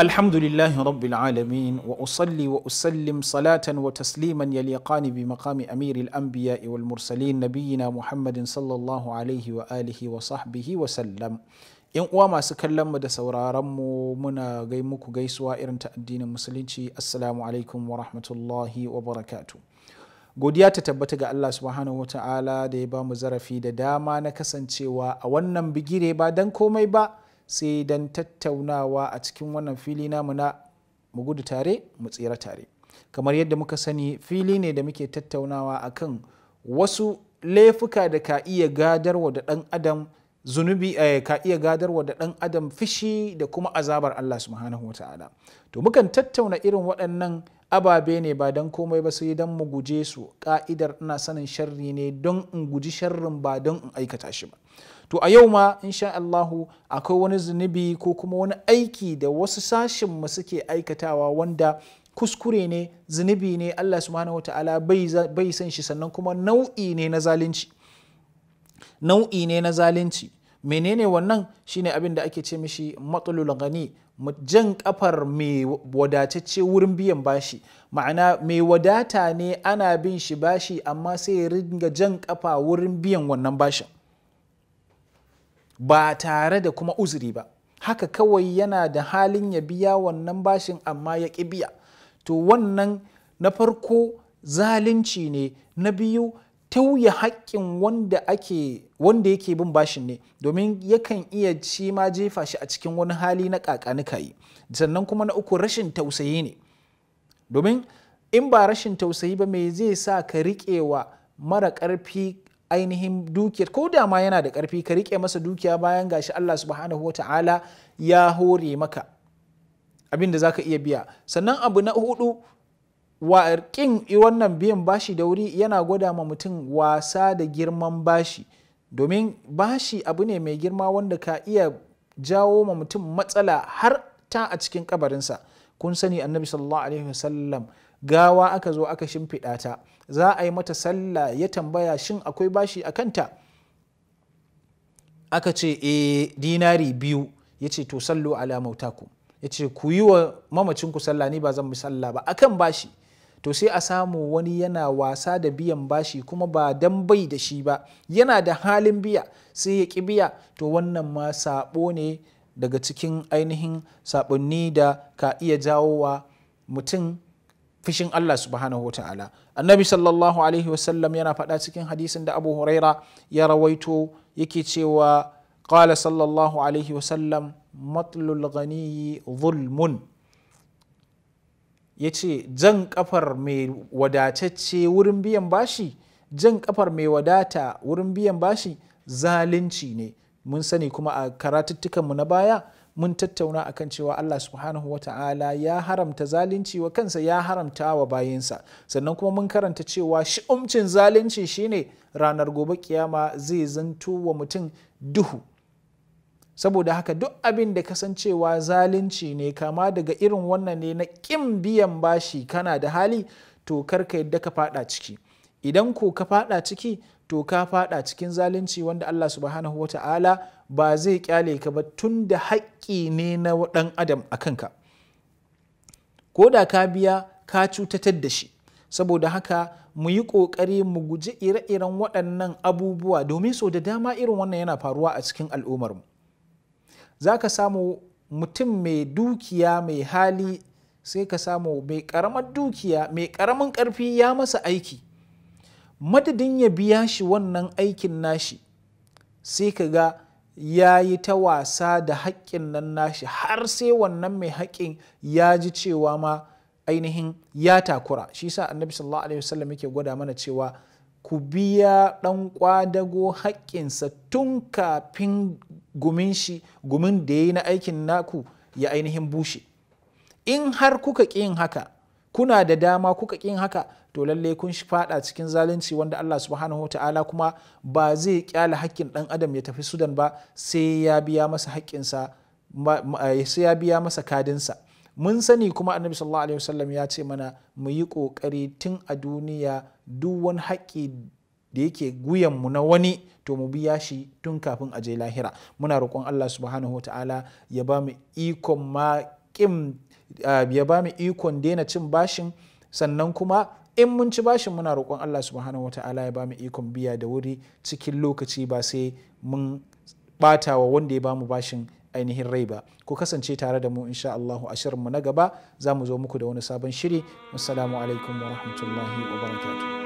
الحمد لله رب العالمين وأصلي وأسلم صلاة وتسليما يليقان بمقام أمير الأنبياء والمرسلين نبينا محمد صلى الله عليه وآله وصحبه وسلم. ‘Yan uwa masu kallon mu da sauraron mu muna gai muku gaisuwa irin ta addinin musulunci. Assalamu alaikum wa rahmatullahi wa barakatuh. Godiya ta tabbata ga Allah subhanahu wa ta'ala da ya ba mu zarafi da dama na kasancewa a wannan bigire ba dan komai ba sai dan tattaunawa a cikin wannan fili namu na mu gudu tare mu tsira tare. Kamar yadda muka sani, fili ne da muke tattaunawa akan wasu laifuka da ka iya gadarwa da ɗan adam zunubi, ka iya gadarwa da ɗan adam fishi da kuma azabar Allah subhanahu wa ta'ala. To mukan tattauna irin waɗannan ababe ne ba don komai ba sai don mu guje su. Ka'idar ina sanin sharri ne don in guji sharrin ba don in aikata shi ba. To a yau ma insha Allahu akwai wani zunubi ko kuma wani aiki da wasu sashin mu suke aikatawa wanda kuskure ne, zunubi ne, Allah subhanahu wa ta'ala bai san shi, sannan kuma nau'i ne na zalunci. Nau'i ne na zalunci. Menene wannan? Shine abin da ake ce mishi matsalul gani, jan kafar mai wadatacce wurin biyan bashi. Ma'ana mai wadata ne ana bin shi bashi amma sai ya ringa jan kafa wurin biyan wannan bashin ba tare da kuma uzuri ba. Haka kawai yana da halin ya biya wannan bashin amma ya ƙi biya. To wannan na farko zalunci ne. Na biyu tauye haƙƙin wanda yake bin bashin ne, domin yakan iya shi ma jefa shi a cikin wani hali na ƙaƙanikayi. Sannan kuma na uku rashin tausayi ne, domin in ba rashin tausayi ba me zai sa ka riƙewa mara ƙarfi ainihin dukiyar, ko da ma yana da ƙarfi ka riƙe masa dukiya bayan gashi Allah subhanahu wa ta'ala ya hore maka abin da za ka iya biya. Sannan abu na hudu, ƙin wannan biyan bashi da wuri yana gwada ma mutum wasa da girman bashi, domin bashi abu ne mai girma wanda ka iya jawo ma mutum matsala har ta a cikin kabarinsa. Kun sani annabi sallallahu alaihi wasallam gawa aka zo aka shimfiɗa ta, za a yi mata sallah, ya tambaya shin akwai bashi a kanta? Aka ce dinari 2. Ya ce to sallu ala mautakum, ya ce ku yi wa mamacinku sallah, ni ba zan bi sallah ba akan bashi. To sai a samu wani yana wasa da biyan bashi kuma ba dan bai da shi ba, yana da halin biya sai ya ƙi biya. To wannan ma saɓo ne daga cikin ainihin saɓonni da ka iya jawo wa mutum fishin Allah subhanahu wa ta'ala. Annabi sallallahu alaihi wasallam yana faɗa cikin hadisin da Abu Huraira ya rawaito, yake cewa qala sallallahu alaihi wasallam matlul ghaniyi zulmun. Ya ce jan kafar mai wadatacce wurin biyan bashi, jan kafar mai wadata wurin biyan bashi zalunci ne. Mun sani kuma a karatuttukanmu na baya mun tattauna akan cewa Allah subhanahu wa ta'ala ya haramta zalunci wa kansa, ya haramta wa bayinsa. Sannan kuma mun karanta cewa shi'umcin zalunci shine ranar gobe kiyama zai zanto wa mutum duhu. Saboda haka duk abin da kasancewa zalunci ne, kama daga irin wannan ne na ƙin biyan bashi kana da hali, to karka yadda ka fada ciki. Idan ko ka fada ciki, to ka fada cikin zalunci wanda Allah subhanahu wa ta'ala ba zai kyale ka ba, tun da haƙƙi ne na ɗan adam a kanka. Ko da ka biya ka cutatar da shi. Saboda haka mu yi ƙoƙari mu guji ire-iren waɗannan abubuwa, domin so da dama irin wannan yana faruwa a cikin al'ummarmu. Za ka samu mutum mai dukiya mai hali, sai ka samu mai ƙaramar dukiya mai ƙaramin ƙarfi ya masa aiki, madadin ya biya shi wannan aikin nashi sai ka ga ya yi ta wasa da haƙƙin nan nashi har sai wannan mai haƙƙin ya ji cewa ma ainihin ya takura. Shi sa annabi sallallahu alaihi wasallam yake gwada mana cewa ku biya ɗan ƙwadago haƙƙinsa tun kafin gumin da ya yi na aikin naku ya ainihin bushe. In har kuka ƙi yin haka, kuna da dama kuka ƙi yin haka, to lallai kun faɗa cikin zalunci wanda Allah subhanahu wa ta'ala kuma ba zai ƙyale haƙƙin ɗan adam ya tafi sudan ba, sai ya biya masa haƙƙinsa, sai ya biya masa kadinsa. Mun sani kuma annabi sallallahu alaihi wasallam ya ce mana mu yi ƙoƙari tun a duniya duk wani haƙƙi da yake guyanmu na wani to mu biya shi tun kafin a je lahira. Muna roƙon Allah subhanahu wa ta'ala ya ba mu ikon ma ya ba mu ikon daina cin bashin, sannan kuma in mun ci bashin muna roƙon Allah subhanahu wata'ala ya ba mu ikon biya da wuri cikin lokaci, ba sai mun ɓata wa wanda ya ba mu bashin ainihin rai ba. Ku kasance tare da mu insha Allahu a shirinmu na gaba, za mu zo muku da wani sabon shiri. Assalamu alaikum wa rahmatullahi wa barakatuh.